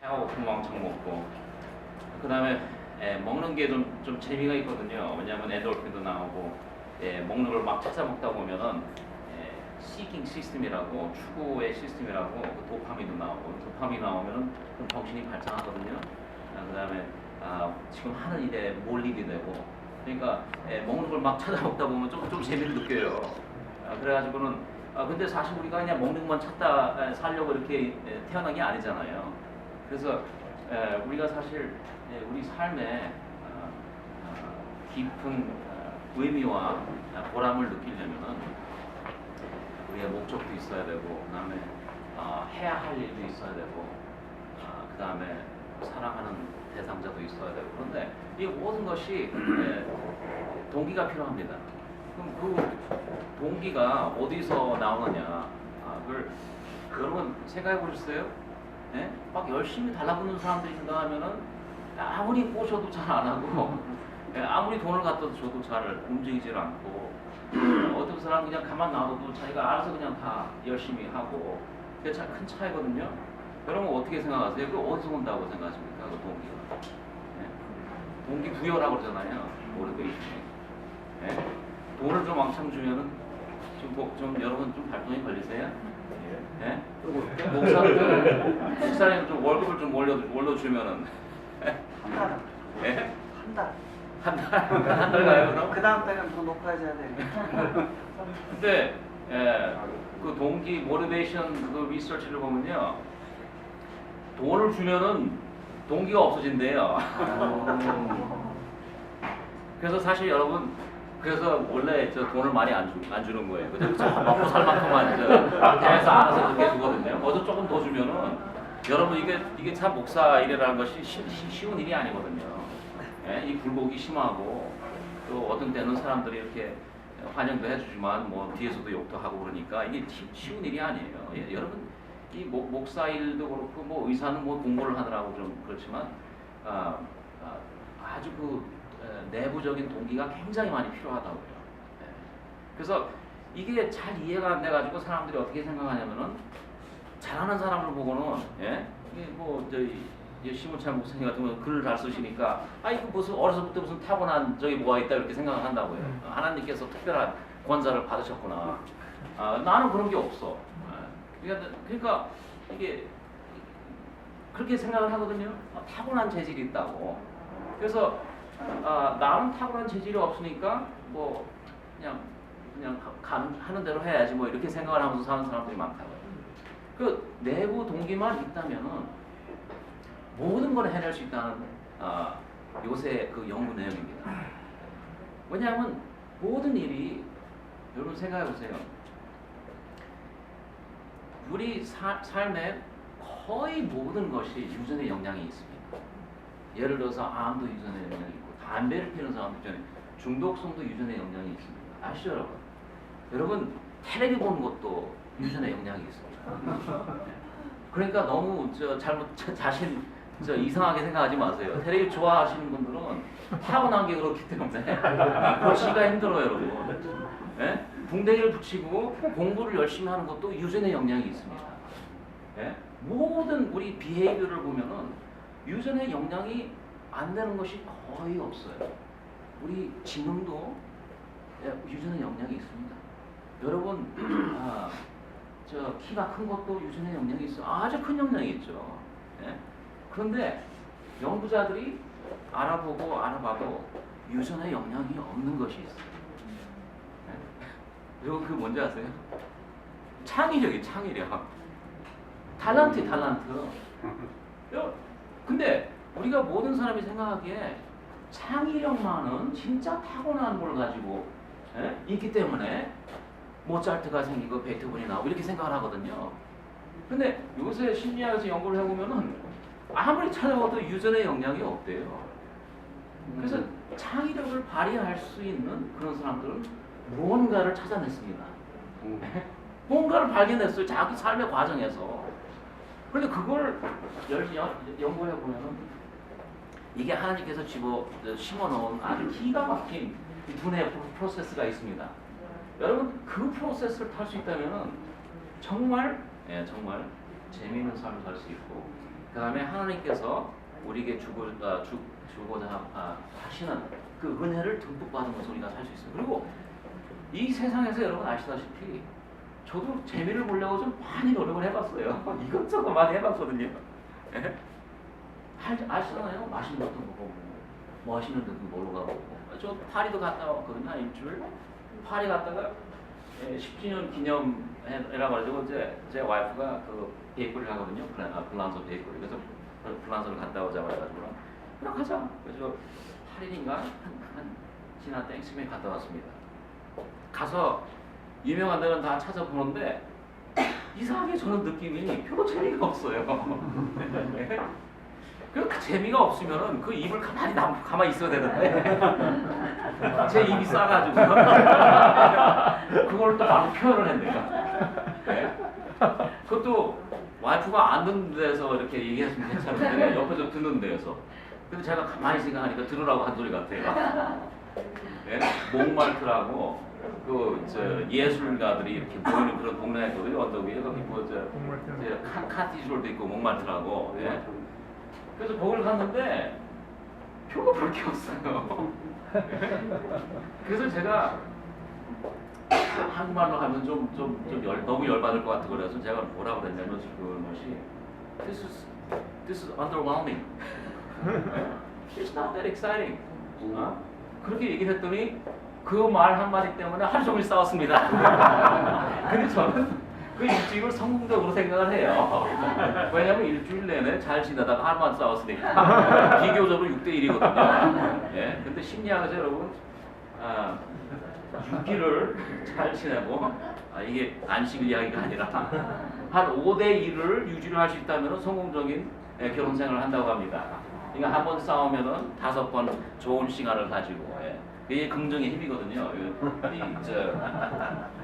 하고 왕창 먹고 그 다음에 먹는 게 좀 재미가 있거든요. 왜냐하면 엔돌핀도 나오고 먹는 걸 막 찾아 먹다 보면은 시킹 시스템이라고 추구의 시스템이라고 그 도파민도 나오고 도파민 나오면은 그럼 정신이 발전하거든요. 그 다음에 지금 하는 일에 몰입이 되고 그러니까 먹는 걸 막 찾아 먹다 보면 좀 재미를 느껴요. 그래가지고는 근데 사실 우리가 그냥 먹는 것만 찾다 살려고 이렇게 태어난 게 아니잖아요. 그래서 우리가 사실 우리 삶에 깊은 의미와 보람을 느끼려면은 우리의 목적도 있어야 되고, 그 다음에 해야 할 일도 있어야 되고, 그 다음에 사랑하는 대상자도 있어야 되고. 그런데 이 모든 것이 동기가 필요합니다. 그럼 그 동기가 어디서 나오느냐? 그걸 여러분 생각해 보셨어요? 막 열심히 달라붙는 사람들이 있는가 하면은 아무리 꼬셔도 잘 안 하고 아무리 돈을 갖다 줘도 잘 움직이질 않고 어떤 사람은 그냥 가만 놔둬도 자기가 알아서 그냥 다 열심히 하고 그게 참 큰 차이거든요. 여러분 어떻게 생각하세요? 그 어디서 온다고 생각하십니까? 그 동기가 동기 부여라고 그러잖아요. 모티베이션이. 돈을 좀 왕창 주면은 좀 여러분 좀 발동이 걸리세요? 목사님 좀 월급을 좀 올려주면은 한 달. 한 달 가요 그럼? 그 다음 달은 더 높아져야 돼. 근데 그 동기 모티베이션 그 리서치를 보면요, 돈을 주면은 동기가 없어진대요. 그래서 사실 여러분 그래서 원래 저 돈을 많이 안 주는 거예요. 그죠? 먹고 살 만큼만 대해서 알아서 그렇게 주거든요. 어저 조금 더 주면은 여러분 이게 참 목사 일이라는 것이 쉬운 일이 아니거든요. 이 굴곡이 심하고 또 어떤 때는 사람들이 이렇게 환영도 해주지만 뭐 뒤에서도 욕도 하고 그러니까 이게 쉬운 일이 아니에요. 여러분 이 목사 일도 그렇고 뭐 의사는 뭐 공부를 하느라고 좀 그렇지만 아주 그 내부적인 동기가 굉장히 많이 필요하다고요. 그래서 이게 잘 이해가 안 돼가지고 사람들이 어떻게 생각하냐면은 잘하는 사람을 보고는 이게 뭐 저희 시문찬 목사님 같은 경우 글을 잘 쓰시니까 이거 무슨 어려서부터 무슨 타고난 저기 뭐가 있다 이렇게 생각을 한다고요. 하나님께서 특별한 권사를 받으셨구나. 나는 그런 게 없어. 그러니까 이게 그렇게 생각을 하거든요. 타고난 재질이 있다고. 그래서 나는 타고난 재질이 없으니까 뭐 그냥 하는 대로 해야지 뭐 이렇게 생각을 하면서 사는 사람들이 많다고요. 그 내부 동기만 있다면은 모든 걸 해낼 수 있다는 요새 그 연구 내용입니다. 왜냐하면 모든 일이 여러분 생각해 보세요. 우리 삶에 거의 모든 것이 유전의 영향이 있습니다. 예를 들어서 암도 유전의 영향이 있고 담배를 피우는 사람도 유전의 중독성도 유전의 영향이 있습니다. 아시죠 여러분? 여러분 텔레비 보는 것도 유전의 영향이 있습니다. 그러니까 너무 자신 이상하게 생각하지 마세요. 텔레비 좋아하시는 분들은 타고난 게 그렇기 때문에 보시기가 힘들어요 여러분. 붕대기를 붙이고 공부를 열심히 하는 것도 유전의 영향이 있습니다. 모든 우리 비헤이비어를 보면은 유전의 영향이 안 되는 것이 거의 없어요. 우리 지능도 유전의 영향이 있습니다. 여러분 저 키가 큰 것도 유전의 영향이 있어요. 아주 큰 영향이 있죠. 그런데 연구자들이 알아봐도 유전의 영향이 없는 것이 있어요. 그리고 그 뭔지 아세요? 창의력. 탤런트. 근데 우리가 모든 사람이 생각하기에 창의력만은 진짜 타고난 걸 가지고 있기 때문에 모차르트가 생기고 베토벤이 나오고 이렇게 생각을 하거든요. 근데 요새 심리학에서 연구를 해보면은 아무리 찾아봐도 유전의 영향이 없대요. 그래서 창의력을 발휘할 수 있는 그런 사람들은 무언가를 찾아냈습니다. 뭔가를 발견했어요. 자기 삶의 과정에서. 그런데 그걸 연구해 보면은 이게 하나님께서 심어놓은 아주 기가 막힌 분해 프로세스가 있습니다. 여러분 그 프로세스를 탈 수 있다면은 정말 재미있는 삶을 살 수 있고 그 다음에 하나님께서 우리에게 주고자 하시는 그 은혜를 듬뿍 받으면서 우리가 살 수 있어요. 그리고 이 세상에서 여러분 아시다시피 저도 재미를 보려고 좀 많이 노력을 해봤어요. 이것저것 많이 해봤거든요. 예? 아시잖아요. 맛있는 것도 먹어보고 멋있는 데도 놀러 가보고. 저 파리도 갔다 왔거든요. 한 일주일. 파리 갔다가 10주년 기념이라고 가지고 제 와이프가 그 베이커리를 하거든요. 블란서 베이커리. 그래서 블란서를 갔다 오자 그래가지고 그럼 가자. 그래서 8일인가 한 지난 땡스맨 갔다 왔습니다. 가서 유명한 데는 다 찾아보는데 이상하게 저는 느낌이 별로 재미가 없어요. 그 재미가 없으면은 그 입을 가만히 있어야 되는데 제 입이 싸가지고 그걸 또 막 표현을 했네요. 네? 그것도 와이프가 안 듣는 데서 이렇게 얘기했으면 괜찮은데 옆에서 듣는 데에서. 근데 제가 가만히 생각하니까 들으라고 한 소리 같아요. 네? 몽말트라고 그 예술가들이 이렇게 모이는 그런 동네가 있거든요. 언덕 위에 거기 카티졸도 있고 몽말트라고. 네? 그래서 거기를 갔는데 표가 볼 게 없어요. 그래서 제가 한국말로 하면 너무 열받을 것 같고 그래서 제가 뭐라 그랬냐면 그것이 This is underwhelming. It's not that exciting. 그렇게 얘기를 했더니 그 말 한마디 때문에 하루 종일 싸웠습니다. 근데 저는 그 일주일을 성공적으로 생각을 해요. 왜냐면 일주일 내내 잘 지내다가 하루만 싸웠으니까. 비교적으로 6대1이거든요. 예. 근데 심리학에서 여러분, 6일을 잘 지내고, 이게 안식 이야기가 아니라, 한 5대1을 유지를 할 수 있다면 성공적인 결혼 생활을 한다고 합니다. 그러니까 한 번 싸우면은 5번 좋은 시간을 가지고, 예. 이게 긍정의 힘이거든요.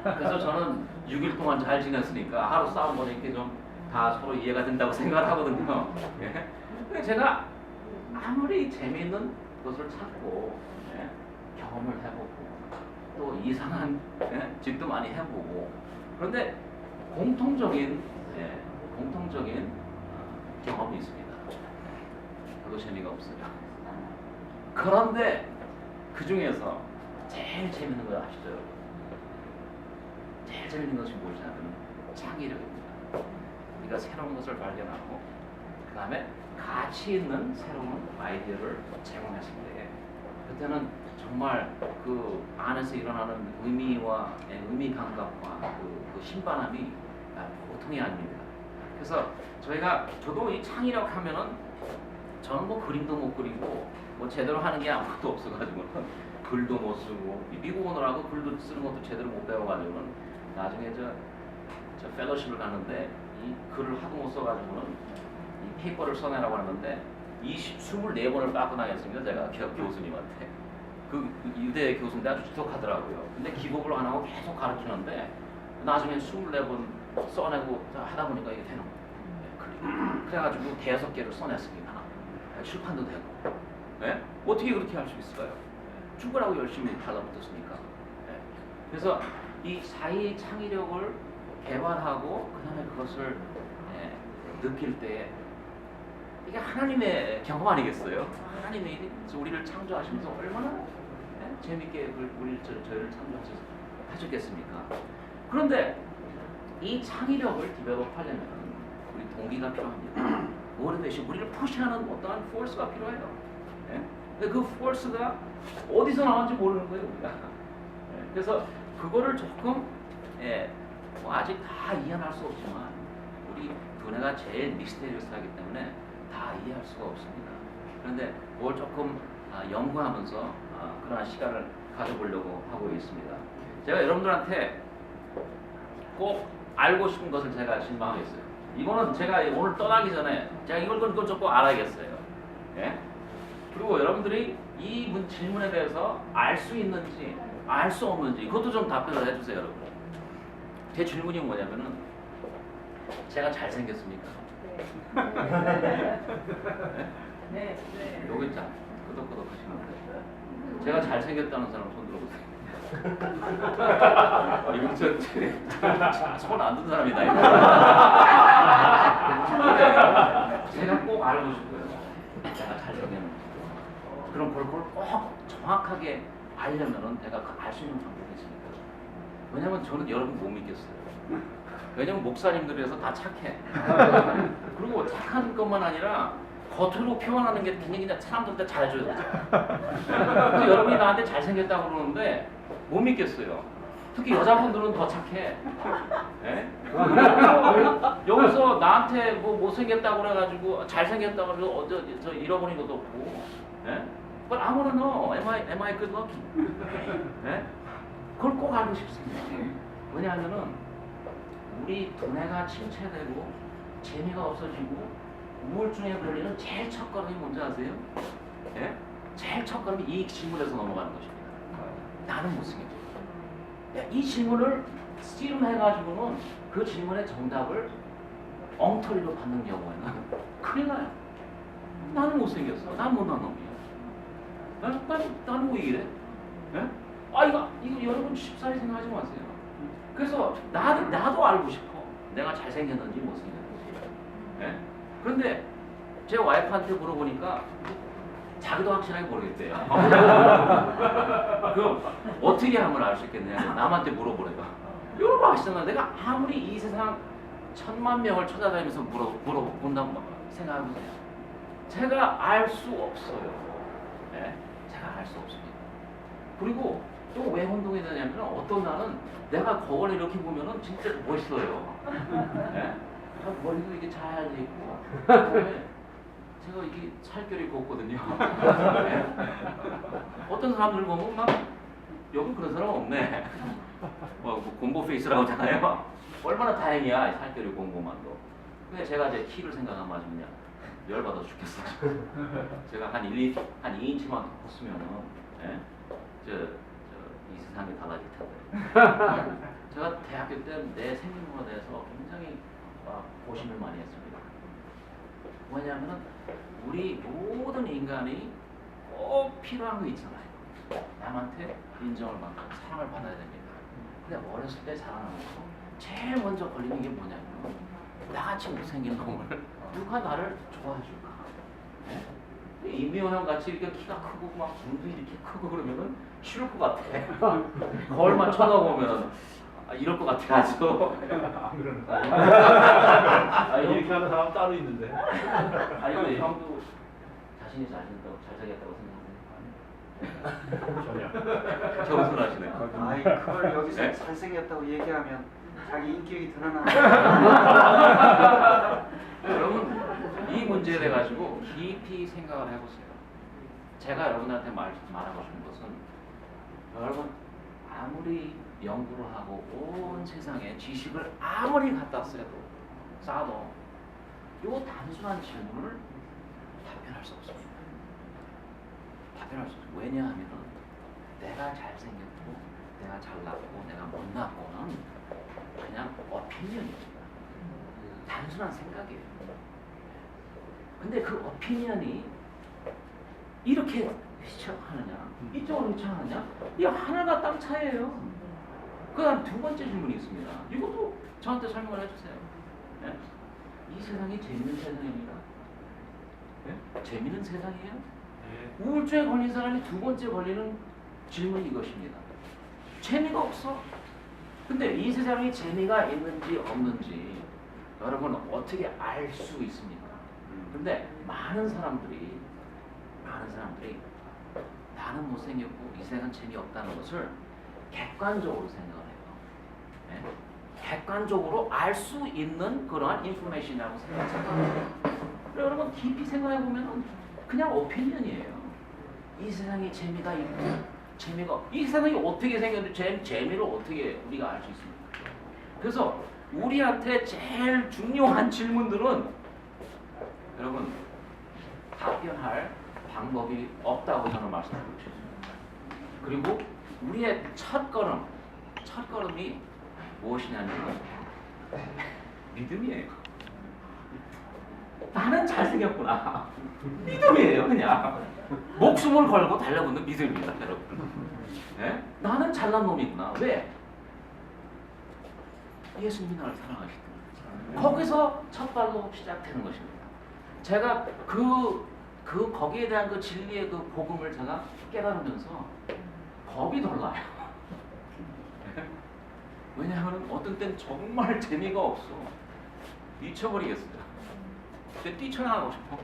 그래서 저는 6일 동안 잘 지냈으니까 하루 싸움 보니 이렇게 좀 다 서로 이해가 된다고 생각을 하거든요. 예. 근데 제가 아무리 재미있는 것을 찾고 경험을 해보고 또 이상한 짓도 많이 해보고 그런데 공통적인 경험이 있습니다. 그도 재미가 없어요. 그런데 그 중에서 제일 재밌는 거 아시죠, 여러분? 제일 재밌는 것이 무엇이냐면 창의력입니다. 우리가 새로운 것을 발견하고 그 다음에 가치 있는 새로운 아이디어를 제공했을 때 그때는 정말 그 안에서 일어나는 의미 감각과 그 신바람이 보통이 아닙니다. 그래서 저도 이 창의력 하면은 저는 뭐 그림도 못 그리고 뭐 제대로 하는 게 아무것도 없어가지고는 글도 못 쓰고 미국 오느라고 글도 쓰는 것도 제대로 못 배워가지고는 나중에 저 펠로십을 갔는데 이 글을 하도 못 써가지고는 이 페이퍼를 써내라고 하는데 24번을 빠꾸당했습니다. 제가 교수님한테. 그 유대 교수인데 아주 지독하더라고요. 근데 기복을 안 하고 계속 가르치는데 나중에 24번 써내고 하다 보니까 이게 되는 거예요. 그래가지고 5개를 써냈습니다. 출판도 되고. 네? 어떻게 그렇게 할 수 있을까요? 죽으라고 열심히 달라붙었으니까. 네. 그래서 이 사회의 창의력을 개발하고 그 다음에 그것을 느낄 때 이게 하나님의 경험 아니겠어요? 하나님이 우리를 창조하시면서 얼마나 재밌게 저희를 창조하셨겠습니까? 그런데 이 창의력을 디벨롭하려면 우리 동기가 필요합니다. 그거는 대신 우리를 푸시하는 어떠한 포스가 필요해요. 근데 그 포스가 어디서 나왔는지 모르는 거예요, 우리가. 그래서 그거를 조금 뭐 아직 다 이해할 수 없지만 우리 두뇌가 제일 미스테리어스하기 때문에 다 이해할 수가 없습니다. 그런데 그걸 조금 연구하면서 그런 시간을 가져보려고 하고 있습니다. 제가 여러분들한테 꼭 알고 싶은 것을 제가 신망하겠어요. 이거는 제가 오늘 떠나기 전에 제가 이걸 조금 알아야겠어요. 예? 그리고 여러분들이 이 질문에 대해서 알 수 있는지 알 수 없는지 그것도 좀 답변을 해주세요, 여러분. 제 질문이 뭐냐면은 제가 잘생겼습니까? 네. 여기 있잖아. 끄덕끄덕 하시는데 제가 잘생겼다는 사람 손 들어보세요. 이거 손 안 든 사람이다. 이거. 제가 꼭 꼭 알고 싶어요. 내가 잘생겼는지. 그럼 그걸 꼭 정확하게 알려면은 내가 알 수 있는 방법이 있습니다. 왜냐면 저는 여러분 못 믿겠어요. 왜냐면 목사님들에서 다 착해. 그리고 착한 것만 아니라 겉으로 표현하는 게 그냥 사람들한테 잘해줘야 돼. 근데 여러분이 나한테 잘생겼다고 그러는데 못 믿겠어요. 특히 여자분들은 더 착해. 예? 여기서 나한테 뭐 못생겼다고 그래가지고 잘생겼다고 그래서 저 잃어버린 것도 없고. 예? But I wanna know, am I good looking? 예? 그걸 꼭 알고 싶습니다. 왜냐하면은 우리 두뇌가 침체되고 재미가 없어지고 우울증에 걸리는 제일 첫 걸음이 뭔지 아세요? 예? 제일 첫 걸음이 이 질문에서 넘어가는 것입니다. 나는 못생겼다. 이 질문을 씨름해가지고는 그 질문의 정답을 엉터리로 받는 경우에는 큰일 나요. 나는 못생겼어. 난 못난 놈이야. 나는 왜 이래? 예? 이거 여러분 쉽사리 생각하지 마세요. 그래서 나도 알고 싶어. 내가 잘생겼는지 못생겼는지. 예? 그런데 제 와이프한테 물어보니까 자기도 확실하게 모르겠대요. 그럼 어떻게 하면 알 수 있겠냐? 남한테 물어보래요. 여러분 아시잖아요. 내가 아무리 이 세상 1000만 명을 찾아다니면서 물어본다고 생각해보세요. 제가 알 수 없어요. 네? 제가 알 수 없습니다. 그리고 또 왜 혼동이 되냐면 어떤 날은 내가 거울을 이렇게 보면은 진짜 멋있어요. 네? 머리도 이게 잘 돼 있고 그다음에 제가 이게 살결이 곱거든요. 네? 어떤 사람들 보면 막 여기 그런 사람 없네. 뭐 곰보 페이스라고 하잖아요. 얼마나 다행이야 살결이 곰보만도. 근데 제가 제 키를 생각하면 아주 그냥 열받아 죽겠어요. 제가 한 2인치만 컸으면은 예? 이 세상이 달라질 텐데. 제가 대학교 때 내 생긴거에 대해서 굉장히 고심을 많이 했습니다. 왜냐하면 우리 모든 인간이 꼭 필요한 거 있잖아요. 남한테 인정을 받고 사랑을 받아야 됩니다. 근데 어렸을 때 자라나면서 제일 먼저 걸리는 게 뭐냐면 나같이 못생긴 놈을 누가 나를 좋아해 줄까? 네? 임미호 형 같이 이렇게 키가 크고 막 눈도 이렇게 크고 그러면은 싫을 것 같아. 거울만 쳐다보면 이럴 것 같아 아주. 안 그러는 거야. 이렇게 하는 사람 따로 있는데. 근데 형도 자신이 잘생겼다고 생각하세요? 전혀. 겸손하시네요. 그걸 여기서 잘생겼다고 얘기하면 자기 인격이 드러나는 여러분 이 문제에 대해 가지고 깊이 생각을 해보세요. 제가 여러분한테 말하고 싶은 것은 여러분 아무리 연구를 하고 온 세상에 지식을 아무리 갖다 쌓아도 요 단순한 질문을 답변할 수 없습니다. 답변할 수 없어요. 왜냐하면 내가 잘생겼고 내가 잘났고 내가 못났고는 그냥 오피니언입니다. 단순한 생각이에요. 근데 그 오피니언이 이렇게 휘청하느냐 이쪽으로 휘청하느냐 이 하늘과 땅 차이예요. 그 다음 두 번째 질문이 있습니다. 이것도 저한테 설명을 해주세요. 네? 이 세상이 재밌는 세상입니다. 네? 재밌는 세상이에요? 네. 우울증에 걸린 사람이 두 번째 걸리는 질문이 이것입니다. 재미가 없어. 근데 이 세상에 재미가 있는지 없는지 여러분 어떻게 알 수 있습니까? 근데 많은 사람들이 나는 못생겼고 이 세상 재미없다는 것을 객관적으로 생각을 해요. 네? 객관적으로 알 수 있는 그러한 인포메이션이라고 생각해요. 여러분 깊이 생각해 보면은 그냥 오피니언이에요. 이 세상에 재미가 있고 재미가 이 세상이 어떻게 생겼는지 재미를 어떻게 우리가 알 수 있습니까? 그래서 우리한테 제일 중요한 질문들은 여러분 답변할 방법이 없다고 저는 말씀드리고 싶습니다. 그리고 우리의 첫걸음이 무엇이냐면 믿음이에요. 나는 잘생겼구나. 믿음이에요, 그냥. 목숨을 걸고 달려붙는 믿음입니다, 여러분. 네? 나는 잘난 놈이구나. 왜? 예수님이 나를 사랑하시더라. 거기서 첫 발로 시작되는 것입니다. 제가 거기에 대한 그 진리의 그 복음을 제가 깨달으면서 겁이 덜 나요. 왜냐하면 어떤 땐 정말 재미가 없어. 미쳐버리겠어요. 근데 뛰쳐나가고 싶어.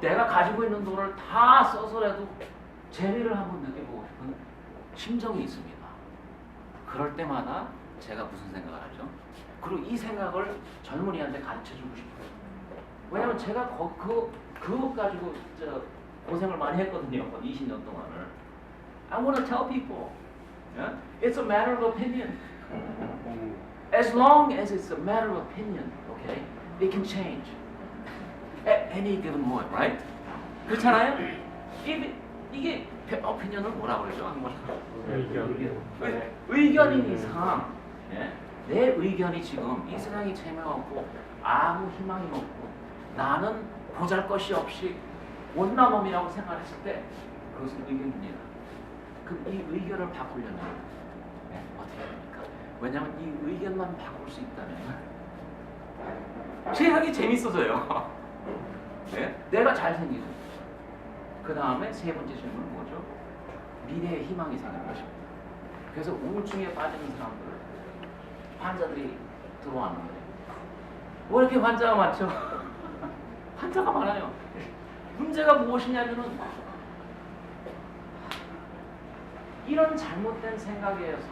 내가 가지고 있는 돈을 다 써서라도 재미를 한번 느껴보고 싶은 심정이 있습니다. 그럴 때마다 제가 무슨 생각을 하죠? 그리고 이 생각을 젊은이한테 가르쳐주고 싶어요. 왜냐면 제가 그거 가지고 고생을 많이 했거든요. 20년 동안을. I want to tell people, yeah? It's a matter of opinion. As long as it's a matter of opinion, okay, it can change at any given moment, right? 그렇잖아요? 이게 opinion을 뭐라 그러죠? 한번 의견인 이상, 예? 내 의견이 지금 이 세상이 재미없고 아무 희망이 없고 나는 보잘것이 없이 원나몸이라고 생각했을 때 그것은 의견입니다. 그럼 이 의견을 바꾸려면 어떻게 해야 됩니까? 왜냐하면 이 의견만 바꿀 수 있다면 세상이 재밌어져요. 네? 내가 잘생기고 그 다음에 세 번째 질문은 뭐죠? 미래의 희망이 생기는 것입니다. 그래서 우울증에 빠지는 사람들 환자들이 들어왔는데 왜 이렇게 환자가 많죠? 환자가 많아요. 문제가 무엇이냐면은 이런 잘못된 생각에서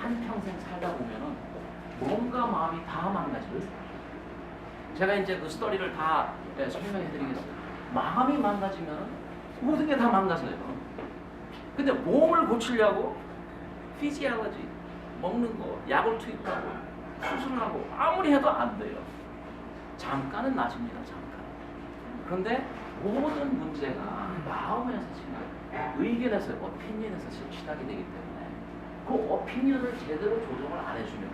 한평생 살다 보면은 몸과 마음이 다 망가져요. 제가 이제 그 스토리를 다 설명해 드리겠습니다. 마음이 망가지면 모든 게 다 망가져요. 근데 몸을 고치려고 피지올로지 먹는 거, 약을 투입하고 수술을 하고 아무리 해도 안 돼요. 잠깐은 나집니다. 잠깐. 그런데 모든 문제가 마음에서 의견에서, 오피니언에서 시작이 되기 때문에 그 오피니언을 제대로 조정을 안 해주면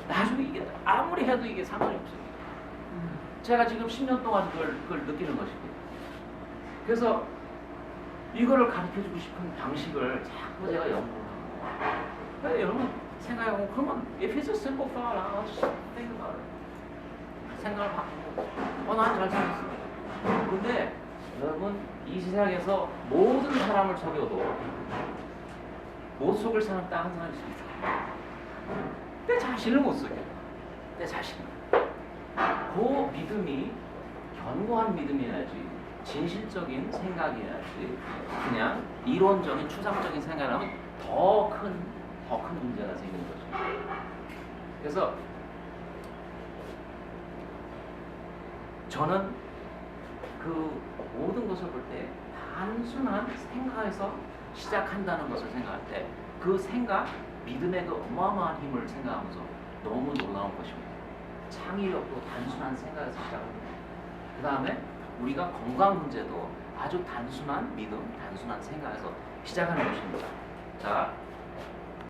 나중에 이게 아무리 해도 이게 상관이 없습니다. 제가 지금 10년 동안 그걸 느끼는 것입니다. 그래서 이거를 가르쳐주고 싶은 방식을 자꾸 제가 연구를 하고 그러니까 여러분 생각해보면 그러면 if it's a simple thought, I'll just think about it. 생각을 바꾸고 난 잘생겼어. 근데 여러분 이 세상에서 모든 사람을 속여도 못 속을 사람 딱 한 사람이 있습니다. 내 자신을 못 속여. 내 자신을. 그 믿음이 견고한 믿음이어야지 진실적인 생각이어야지 그냥 이론적인 추상적인 생각이라면 더 큰 문제가 생기는 거죠. 그래서 저는 그 모든 것을 볼 때 단순한 생각에서 시작한다는 것을 생각할 때 그 생각, 믿음의 그 어마어마한 힘을 생각하면서 너무 놀라운 것입니다. 창의력도 단순한 생각에서 시작합니다. 그 다음에 우리가 건강 문제도 아주 단순한 믿음, 단순한 생각에서 시작하는 것입니다. 자,